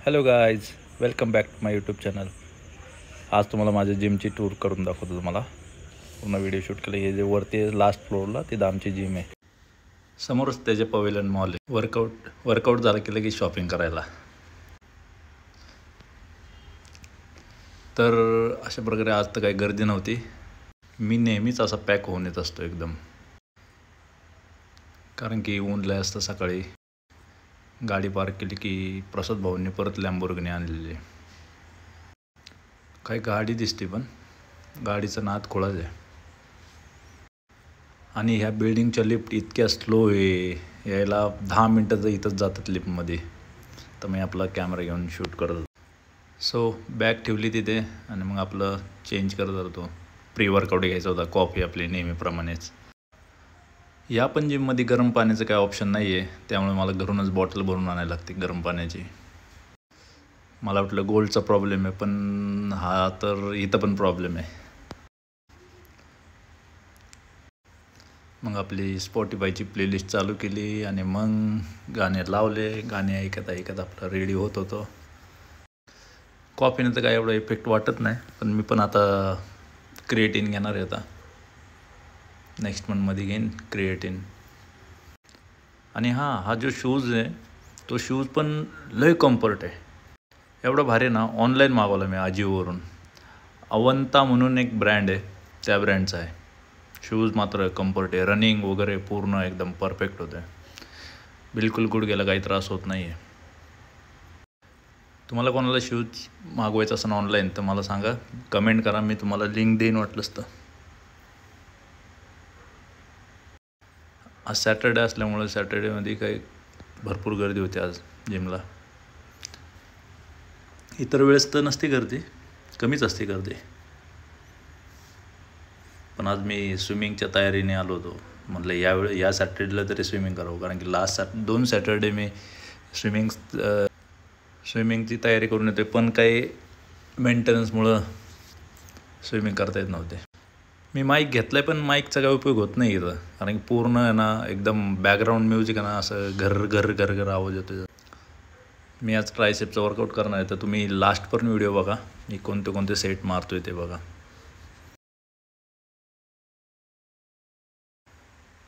Hello guys, welcome back to my YouTube channel. आज तुम्हाला माझ्या जिमची टूर करून दाखवतो. तुम्हाला पूर्ण व्हिडिओ शूट केलं. हे जे वरती लास्ट फ्लोअरला तिथं आमची जिम आहे. समोरच त्याचे पवेलियन मॉल आहे. वर्कआउट झालं की लगेच शॉपिंग करायला. तर अशा प्रकारे आज तर काही गर्दी नव्हती. मी नेहमीच असा पॅक होऊन येत असतो एकदम, कारण की ऊन लय असतं. सकाळी गाडी पार्क केली की प्रसाद भाऊंनी परत लॅम्बोर्गिनी आणलेली. काही गाडी दिसते पण गाडीचं नाद खोळाच आहे. आणि ह्या बिल्डिंगच्या लिफ्ट इतक्या स्लो आहे, यायला 10 मिनटं तर इथंच जातात लिफ्टमध्ये. तर मी आपला कॅमेरा घेऊन शूट करत होतो. सो बॅग ठेवली तिथे आणि मग आपलं चेंज करत होतो. प्री वर्कआउट घ्यायचा होता, कॉफी आपली नेहमीप्रमाणेच. या पण जिममध्ये गरम पाण्याचं काही ऑप्शन नाही आहे, त्यामुळे मला घरूनच बॉटल भरून आणायला लागते गरम पाण्याची. मला वाटलं गोल्डचा प्रॉब्लेम आहे, पण हा तर इथं पण प्रॉब्लेम आहे. मग आपली स्पॉटिफायची प्लेलिस्ट चालू केली आणि मग गाणे लावले. गाणे ऐकत ऐकत आपला रेडी होत होतो. कॉफीनं तर काय एवढा इफेक्ट वाटत नाही, पण मी पण आता क्रिएटिन घेणार आहे. आता नेक्स्ट मंथमध्ये घेईन क्रिएटिन. आणि हा जो शूज आहे, तो शूज पण लय कम्फर्ट आहे. एवढं भारी ना. ऑनलाईन मागवला मी अजिओवरून. अवंता म्हणून एक ब्रँड आहे, त्या ब्रँडचा आहे. शूज मात्र कम्फर्ट आहे. रनिंग वगैरे पूर्ण एकदम परफेक्ट होतं आहे. बिलकुल गुडघ्याला काही त्रास होत नाही आहे. तुम्हाला कोणाला शूज मागवायचा असेल ऑनलाईन तर मला सांगा, कमेंट करा, मी तुम्हाला लिंक देईन वाटलंच तर. आज सॅटर्डे असल्यामुळे सॅटर्डेमध्ये काही भरपूर गर्दी होती आज जिमला. इतर वेळेस तर नसते गर्दी, कमीच असते गर्दी. पण आज मी स्विमिंगच्या तयारीने आलो होतो. म्हटलं या सॅटर्डेला तरी स्विमिंग करावं, कारण की लास्ट 2 सॅटर्डे मी स्विमिंगची तयारी करून येतो, पण काही मेंटेनन्समुळं स्विमिंग करता येत नव्हते. मी माईक घेतला आहे, पण माईकचा काही उपयोग होत नाही इथं, कारण की पूर्ण आहे ना एकदम बॅकग्राऊंड म्युझिक आहे ना, असं घर आवाज येतो. मी आज ट्रायसेपचा वर्कआउट करणार आहे, तर तुम्ही लास्टपर्यंत व्हिडिओ बघा. मी कोणते सेट मारतो आहे ते बघा.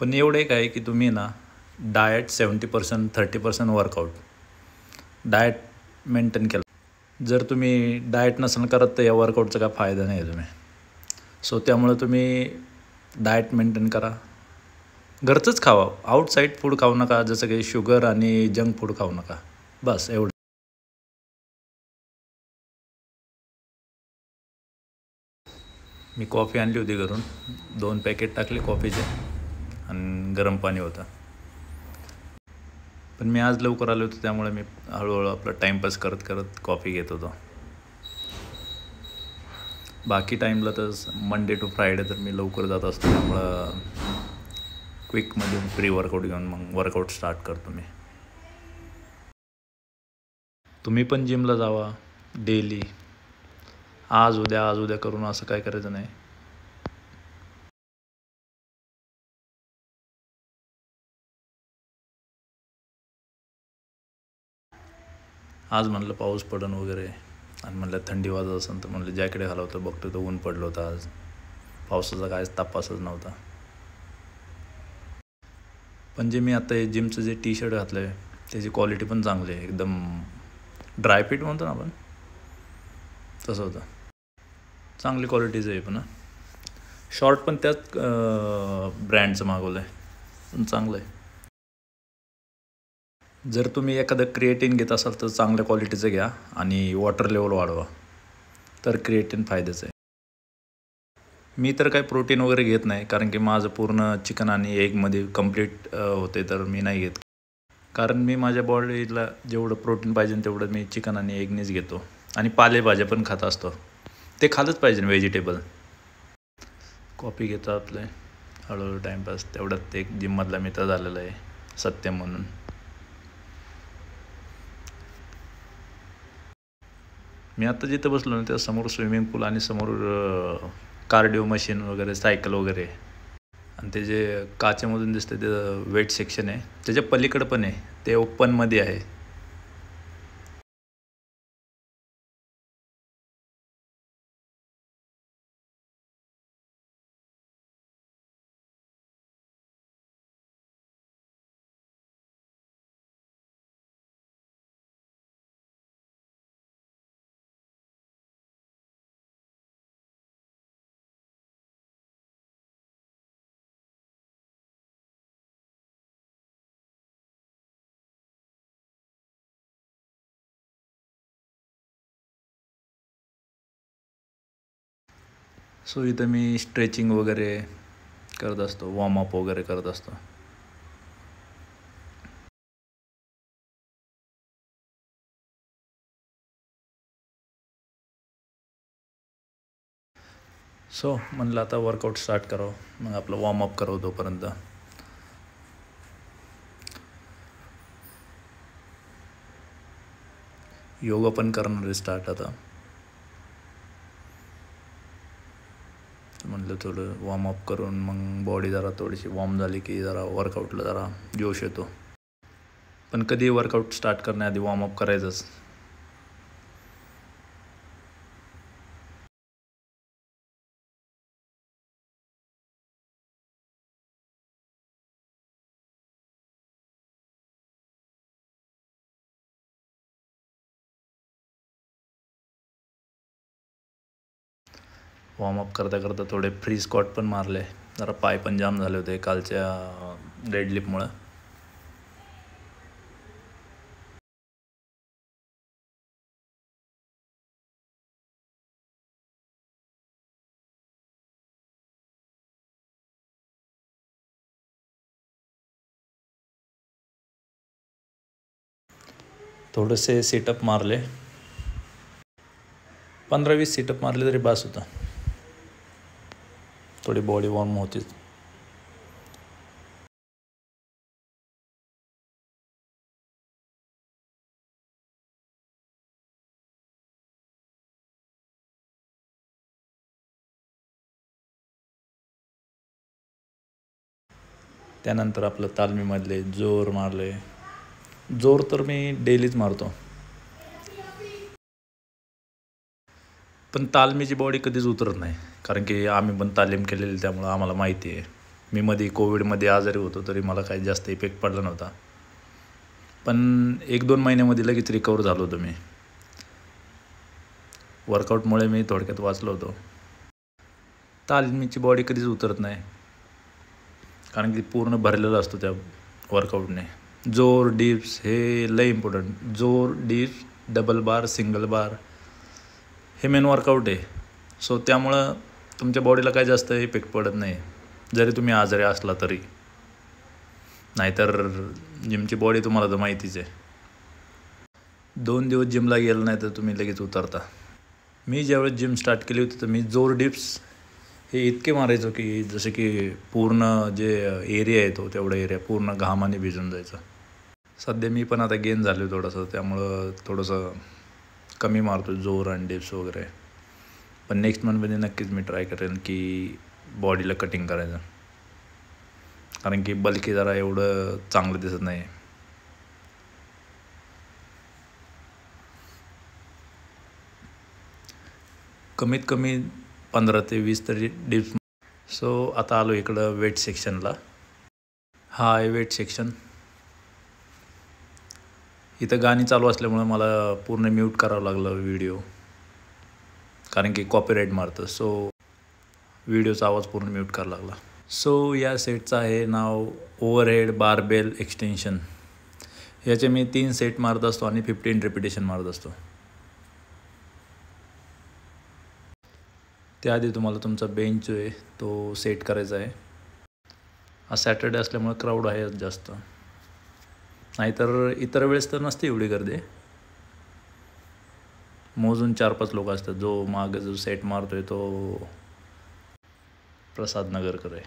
पण एवढं एक आहे की तुम्ही ना डाएट 70% 30% वर्कआउट डाएट मेंटेन केलं. जर तुम्ही डाएट नसेल करत तर या वर्कआउटचा काय फायदा नाही आहे तुम्ही. सो त्यामुळे तुम्ही डाएट मेंटेन करा. घरचंच खावा, आउटसाईड फूड खाऊ नका, जसं की शुगर आणि जंक फूड खाऊ नका. बस एवढं. मी कॉफी आणली होती घरून, 2 पॅकेट टाकले कॉफीचे आणि गरम पाणी होतं. पण मी आज लवकर आलो होतो, त्यामुळे मी हळूहळू आपला टाईमपास करत करत कॉफी घेत होतो. बाकी टाईमला तर मंडे टू फ्रायडे तर मी लवकर जात असतो, त्यामुळं क्विकमध्ये प्री वर्कआउट घेऊन मग वर्कआउट स्टार्ट करतो मी. तुम्ही पण जिमला जावा डेली. आज उद्या करून असं काय करायचं नाही. आज म्हणलं पाऊस पडन वगैरे, आणि म्हणलं थंडी वाजत असेल तर म्हणलं जॅकेट घालवतं. बघतो तर ऊन पडलं होतं आज. पावसाचा कायच तपासच नव्हता. पण जे मी आता हे जिमचं जे टी शर्ट घातलं आहे त्याची क्वालिटी पण चांगली आहे. एकदम ड्रायफिट म्हणतो ना आपण, तसं होतं. चांगली क्वालिटीचं आहे. पण शॉर्ट पण त्याच ब्रँडचं मागवलं आहे, पण चांगलं आहे. जर तुम्ही एखादं क्रिएटिन घेत असाल तर चांगल्या क्वालिटीचं घ्या आणि वॉटर लेवल वाढवा, तर क्रिएटिन फायद्याचं आहे. मी तर काही प्रोटीन वगैरे घेत नाही, कारण की माझं पूर्ण चिकन आणि एगमध्ये कंप्लीट होते, तर मी नाही घेत. कारण मी माझ्या बॉडीला जेवढं प्रोटीन पाहिजे तेवढं मी चिकन आणि एगनेच घेतो. आणि पालेभाज्या पण खात असतो, ते खाल्लंच पाहिजे व्हेजिटेबल. कॉफी घेतो आपलं हळूहळू टाईमपास. तेवढ्यात एक जिममधला मित्र झालेला आहे सत्यम म्हणून. मी आत्ता जिथं बसलो ना त्या समोर स्विमिंग पूल आणि समोर कार्डिओ मशीन वगैरे, सायकल वगैरे. आणि ते जे काचेमधून दिसतं ते वेट सेक्शन आहे. त्याच्या पलीकडं पण आहे, ते ओपनमध्ये आहे. सो इथं मी स्ट्रेचिंग वगैरे करत असतो, वॉर्मअप वगैरे करत असतो. सो म्हणलं आता वर्कआउट स्टार्ट करावं, मग आपलं वॉर्मअप करावं तोपर्यंत. योगा पण करणार आहे स्टार्ट आता. म्हणलं थोडं वॉर्मअप करून मग बॉडी जरा थोडीशी वॉर्म झाली की जरा वर्कआउटला जरा जोश येतो. पण कधी वर्कआउट स्टार्ट करण्याआधी वॉर्मअप करायचंच. वॉर्मअप करता करता थोडे फ्री स्क्वॉट पण मारले. जरा पाय पण जाम झाले होते कालच्या डेडलिफ्टमुळं. थोडेसे सिटअप मारले, 15-20 सिटअप मारले तरी बास होता. थोडी बॉडी वॉर्म होती. त्यानंतर आपलं तालमीमधले जोर मारले. जोर तर मी डेलीच मारतो, पण तालमीची बॉडी कधीच उतरत नाही. कारण की आम्ही पण तालीम केलेली, त्यामुळं आम्हाला माहिती आहे. मी मध्ये कोविडमध्ये आजारी होतो तरी मला काही जास्त इफेक्ट पडला नव्हता, पण 1-2 महिन्यामध्ये लगेच रिकवर झालो होतो मी. वर्कआउटमुळे मी थोडक्यात वाचलो होतो. तालमीची बॉडी कधीच उतरत नाही, कारण की पूर्ण भरलेलं असतो त्या वर्कआउटने. जोर डिप्स हे लय इम्पॉर्टंट. जोर डिप्स, डबल बार, सिंगल बार हे मेन वर्कआउट आहे. सो त्यामुळं तुमच्या बॉडीला काही जास्त इफेक्ट पडत नाही, जरी तुम्ही आजारी असला तरी. नाहीतर जिमची बॉडी तुम्हाला तर माहितीच आहे. 2 दिवस जिमला गेलं नाही तर तुम्ही लगेच उतरता. मी ज्यावेळेस जिम स्टार्ट केली होती तर मी जोर डिप्स हे इतके मारायचो की जसे की पूर्ण जे एरिया आहे तो तेवढा एरिया पूर्ण घामाने भिजून जायचा. सध्या मी पण आता गेन झालो आहे थोडंसं, त्यामुळं थोडंसं कमी मारतो जोर आणि डिप्स वगैरे. पण नेक्स्ट मंथमध्ये नक्कीच मी ट्राय करेन की बॉडीला कटिंग करायचं, कारण की बल्की जरा एवढं चांगलं दिसत नाही. कमीत कमी 15 ते 20 तरी डिप्स. सो आता आलो इकडं वेट सेक्शनला. हा आहे वेट सेक्शन. इथं गाणी चालू असल्यामुळं मला पूर्ण म्यूट करावं लागलं व्हिडिओ, कारण की कॉपीराईट मारतं. सो व्हिडिओचा आवाज पूर्ण म्यूट करावा लागला. सो या सेटचं आहे नाव ओव्हरहेड बारबेल एक्सटेन्शन. याचे मी 3 सेट मारत असतो आणि 15 रिपिटेशन मारत असतो. त्याआधी तुम्हाला तुमचा बेंच जो आहे तो सेट करायचा आहे. आज सॅटर्डे असल्यामुळे क्राऊड आहे जास्त, नाहीतर इतर वेळेस तर नसते एवढी गर्दी. मोजून 4-5 लोक असतात. जो मागं जो सेट मारतोय तो प्रसाद नगरकर आहे,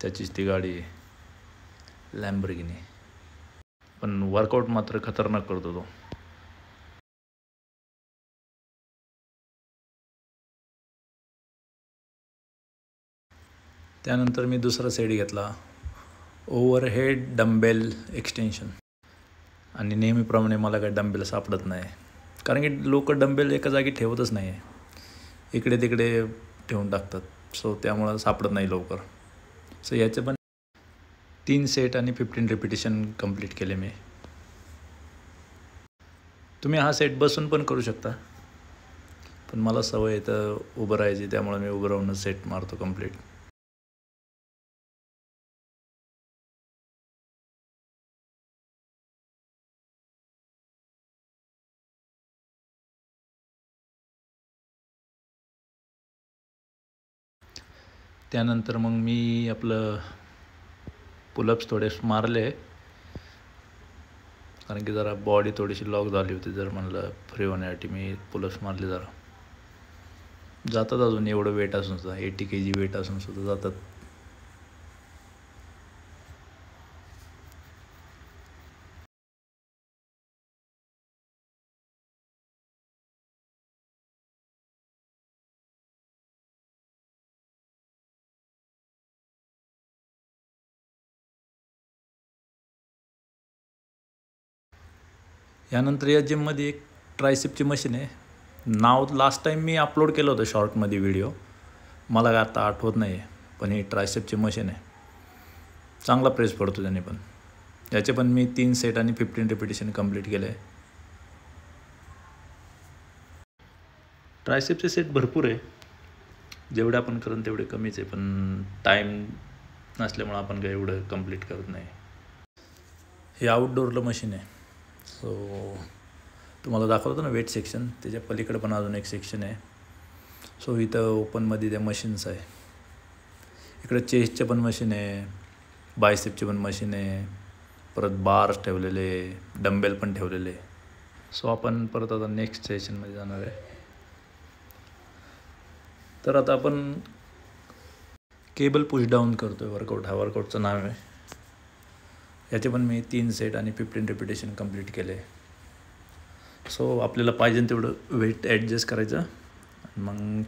त्याचीच ती गाडी आहे लॅम्बोर्गिनी. पण वर्कआउट मात्र खतरनाक करतो तो. त्यानंतर मी दुसरा सेट घेतला ओव्हरहेड डंबेल एक्सटेन्शन. आणि नेहमीप्रमाणे मला काही डंबेल सापडत नाही, कारण की लोक डंबेल एका जागी ठेवतच नाही आहे, इकडे तिकडे ठेवून टाकतात. सो त्यामुळं सापडत नाही लवकर. सो याचे पण 3 सेट आणि 15 रिपिटेशन कंप्लीट केले मी. तुम्ही हा सेट बसून पण करू शकता, पण मला सवय आहे तर उभं राहायची, त्यामुळे मी उभं राहूनच सेट मारतो कंप्लीट. त्यानंतर मग मी आपलं पुलअप्स थोडे मारले, कारण की जरा बॉडी थोडीशी लॉक झाली होती. जर म्हणलं फ्री होण्यासाठी मी पुलअप्स मारले जरा. जातात अजून एवढं वेट असून सुद्धा, 80 kg वेट असून सुद्धा जातात. यानंतर या जिममध्ये एक ट्रायसेपची मशीन आहे. नाव लास्ट टाईम मी अपलोड केलं होतं शॉर्टमध्ये व्हिडिओ, मला काय आता आठवत नाही आहे. पण ही ट्रायसेपची मशीन आहे, चांगला प्रेस पडतो त्याने पण. याचे पण मी 3 सेट आणि 15 रिपिटेशन कंप्लीट केले. ट्रायसेपचे सेट भरपूर आहे, जेवढे आपण करून तेवढे कमीच आहे. पण टाईम नसल्यामुळं आपण काही एवढं कंप्लीट करत नाही. हे आउटडोअरला मशीन आहे. सो तुम्हाला दाखवतो ना वेट सेक्शन, त्याच्या पलीकडे पण अजून एक सेक्शन आहे. सो इथं ओपनमध्ये त्या मशीन्स आहे. इकडे चेस्टचे पण मशीन आहे, बायसेपचे पण मशीन आहे, परत बार्स ठेवलेले, डंबेल पण ठेवलेले. सो आपण परत आता नेक्स्ट सेशनमध्ये जाणार आहे. तर आता आपण केबल पुश डाऊन करतो आहे वर्कआउट. हा वर्कआउटचं नाव आहे. याचे पण मी 3 सेट आणि 15 रिपिटेशन कंप्लीट केले. सो आपल्याला पाहिजे तेवढं वेट ॲडजस्ट करायचं, मग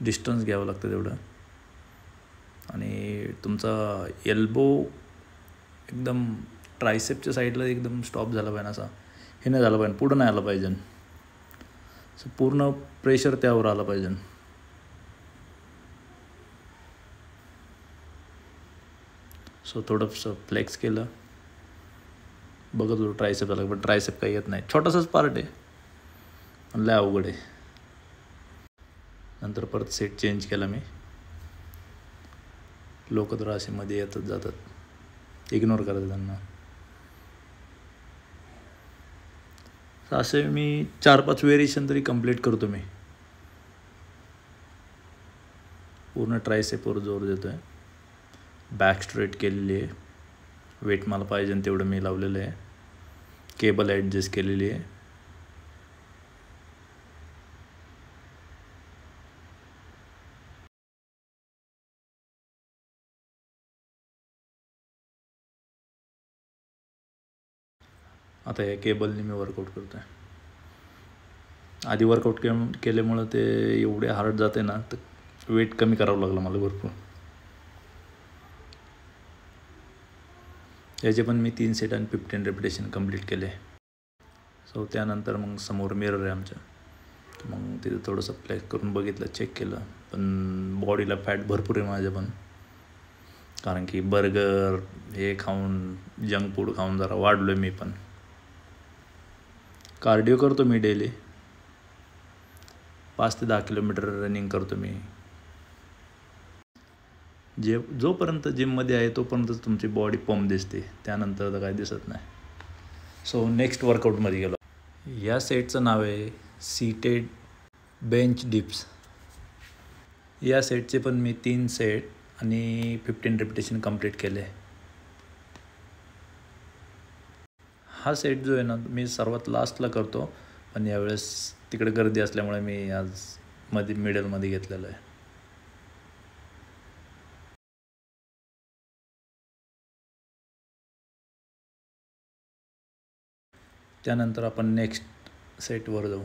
डिस्टन्स घ्यावं लागतं तेवढं. आणि तुमचा एल्बो एकदम ट्रायसेपच्या साईडला एकदम स्टॉप झाला पाहिजे, असा हे नाही झालं पाहिजे, पुढं नाही आलं पाहिजे. सो पूर्ण प्रेशर त्यावर आलं पाहिजे. सो थोडंसं फ्लेक्स केलं, बघत होतो ट्रायसेप झालं, पण ट्रायसेप काही येत नाही. छोटासाच पार्ट आहे, पण लय अवघड आहे. नंतर परत सेट चेंज केला मी. लोक तर असे मध्ये येतात जातात, इग्नोर करायचं त्यांना. असे मी 4-5 व्हेरिएशन तरी कंप्लीट करतो मी. पूर्ण ट्रायसेपवर जोर देतो आहे. बॅक स्ट्रेट केलेली आहे, वेट मला पाहिजे तेवढं मी लावलेलं आहे, केबल ॲडजस्ट केलेली आहे. आता या केबलने मी वर्कआउट करतो आहे. आधी वर्कआउट केल्यामुळं ते एवढे हार्ड जाते ना, तर वेट कमी करावं लागलं मला भरपूर. याचे पण मी 3 सेट आणि 15 रिपिटेशन कंप्लीट केले. सो त्यानंतर मग समोर मिरर आहे आमच्या, मग तिथं थोडंसं फ्लेक्स करून बघितलं, चेक केलं. पण बॉडीला फॅट भरपूर आहे माझ्या पण, कारण की बर्गर हे खाऊन, जंक फूड खाऊन जरा वाढलो आहे मी पण. कार्डिओ करतो मी डेली, 5 ते 10 किलोमीटर रनिंग करतो मी. जोपर्यंत जिममध्ये आहे तोपर्यंत तुमची बॉडी पंप दिसते, त्यानंतर तर काय दिसत नाही. सो नेक्स्ट वर्कआउटमध्ये गेलो. या सेटचं नाव आहे सीटेड बेंच डिप्स. या सेटचे पण मी 3 सेट आणि 15 रिपिटेशन कंप्लीट केले. हा सेट जो आहे ना, मी सर्वात लास्टला करतो, पण यावेळेस तिकडे गर्दी असल्यामुळे मी आज मिडलमध्ये घेतलेलं आहे. त्यानंतर आपण नेक्स्ट सेटवर जाऊ.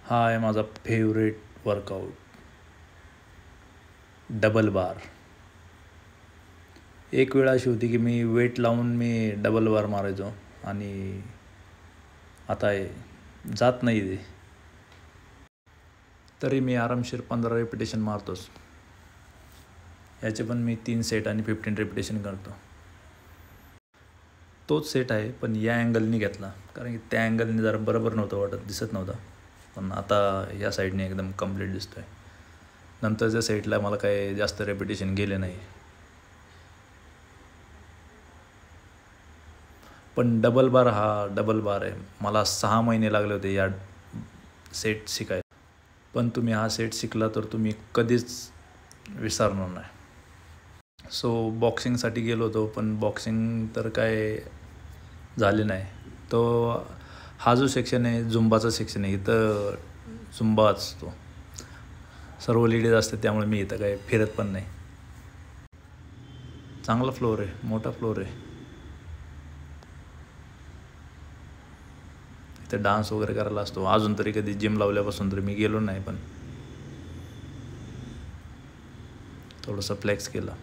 हा आहे माझा फेवरेट वर्कआउट, डबल बार. एक वेळ अशी होती की मी वेट लावून मी डबल बार मारायचो, आणि आता जात नाही ते. तरी मी आरामशीर 15 रिपिटेशन मारतोच. याचे पण मी 3 सेट आणि 15 रिपिटेशन करतो. तोच सेट आहे, पण या अँगलनी घेतला, कारण की त्या अँगलने जरा बरोबर नव्हतं वाटत, दिसत नव्हता. पण आता या साईडने एकदम कंप्लीट दिसतो आहे. नंतरच्या साईडला मला काही जास्त रेपिटेशन गेले नाही. पण डबल बार हा डबल बार आहे. मला 6 महिने लागले होते या सेट शिकायला. पण तुम्ही हा सेट शिकला तर तुम्ही कधीच विसरणार नाही. सो बॉक्सिंगसाठी गेलो होतो, पण बॉक्सिंग तर काय झाले नाही. तो हा जो सेक्शन आहे झुंबाचा सेक्शन आहे, इथं झुंबा असतो, सर्व लेडीज असते, त्यामुळे मी इथं काय फिरत पण नाही. चांगला फ्लोअर आहे, मोठा फ्लोअर आहे. इथं डान्स वगैरे करायला असतो. अजून तरी कधी जिम लावल्यापासून तरी मी गेलो नाही, पण थोडंसं फ्लेक्स केलं,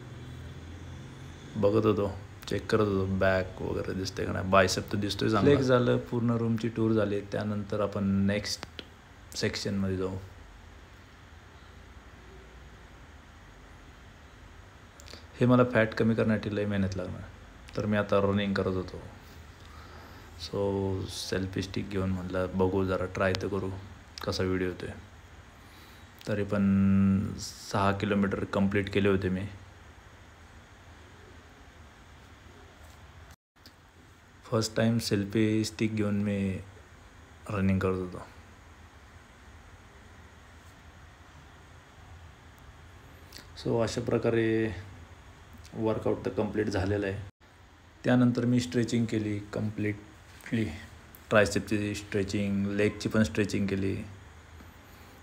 बघत होतो, चेक करत होतो बॅक वगैरे दिसते का नाही, बायसेप तर दिसतोय चांगला. फ्लेक्स झालं, पूर्ण रूमची टूर झाली. त्यानंतर आपण नेक्स्ट सेक्शनमध्ये जाऊ. हे मला फॅट कमी करण्यासाठी लई मेहनत लागणार, तर मी आता रनिंग करत होतो. सो सेल्फी स्टिक घेऊन म्हटलं बघू, जरा ट्राय तर करू कसा व्हिडिओ होतो आहे. तरी पण 6 किलोमीटर कंप्लीट केले होते मी. फर्स्ट टाईम सेल्फी स्टिक घेऊन मी रनिंग करत होतो. सो अशा प्रकारे वर्कआउट तर कंप्लीट झालेलं आहे. त्यानंतर मी स्ट्रेचिंग केली कंप्लीटली, ट्रायसेपची स्ट्रेचिंग, लेगची पण स्ट्रेचिंग केली,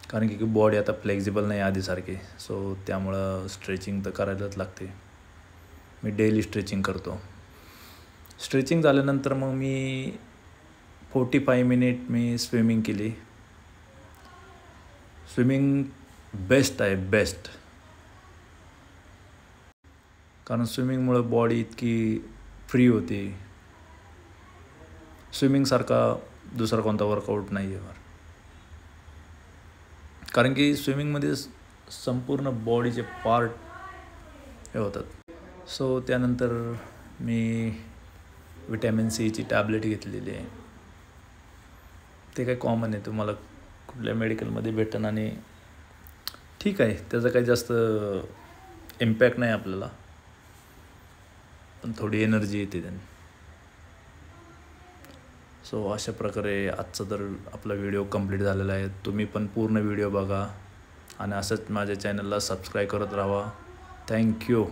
कारण की बॉडी आता फ्लेक्झिबल नाही आधीसारखी. सो त्यामुळं स्ट्रेचिंग तर करायलाच लागते. मी डेली स्ट्रेचिंग करतो. स्ट्रेचिंग झाल्यानंतर मग मी 45 मिनिट मी स्विमिंग केली. स्विमिंग बेस्ट आहे, बेस्ट. कारण स्विमिंगमुळं बॉडी इतकी फ्री होते. स्विमिंगसारखा दुसरा कोणता वर्कआउट नाही आहे. कारण की स्विमिंगमध्ये संपूर्ण बॉडीचे पार्ट हे होतात. सो त्यानंतर मी विटॅमिन सीची टॅबलेट घेतलेली आहे. ते काय कॉमन आहे, तुम्हाला कुठल्या मेडिकलमध्ये भेटेन, आणि ठीक आहे, त्याचा काही जास्त इम्पॅक्ट नाही आपल्याला, पण थोडी एनर्जी येते त्याने. सो अशा प्रकारे आजचा तर आपला व्हिडिओ कंप्लीट झालेला आहे. तुम्ही पण पूर्ण व्हिडिओ बघा आणि असंच माझ्या चॅनलला सबस्क्राईब करत राहा. थँक्यू.